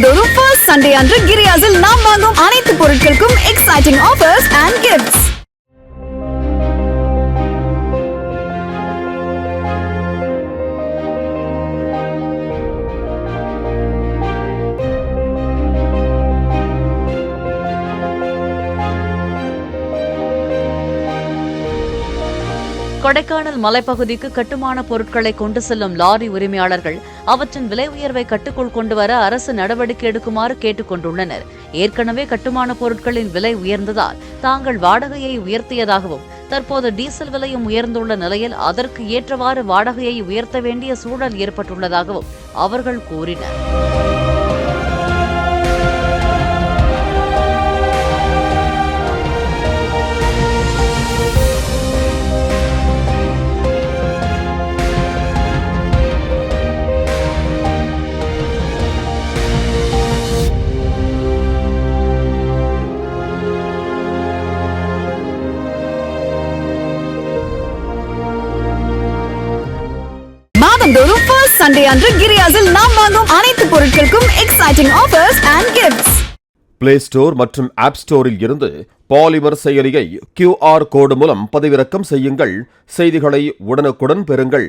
மாதந்தோறும் first Sunday அன்று கிரியாஸில் நாம் வாங்கும் அனைத்து பொருட்களுக்கும் exciting offers and gifts. Kodaikanal மலைப்பகுதிக்கு கட்டுமான பொருட்களை கொண்டு செல்லும் லாரி உரிமையாளர்கள் அவற்றின் விலை உயர்வை கட்டுக்குள் கொண்டுவர அரசு நடவடிக்கை எடுக்குமாறு கேட்டுக் கொண்டுள்ளனர். ஏற்கனவே கட்டுமான பொருட்களின் விலை உயர்ந்ததால் தாங்கள் வாடகையை உயர்த்தியதாகவும் தற்போது டீசல் விலையும் உயர்ந்துள்ள நிலையில் அதற்கு ஏற்றவாறு வாடகையை உயர்த்த வேண்டிய சூழல் ஏற்பட்டுள்ளதாகவும் அவர்கள் கூறினர். மாதந்தோறும் ஃபர்ஸ்ட் சண்டே அன்று கிரியாஸில் நாம் வாங்கும் அனைத்து பொருட்களுக்கும் exciting offers and gifts. Play store மற்றும் ஆப் ஸ்டோரில் இருந்து பாலிமர் செயலியை QR கோடு மூலம் பதிவிறக்கம் செய்யுங்கள். செய்திகளை உடனுக்குடன் பெறுங்கள்.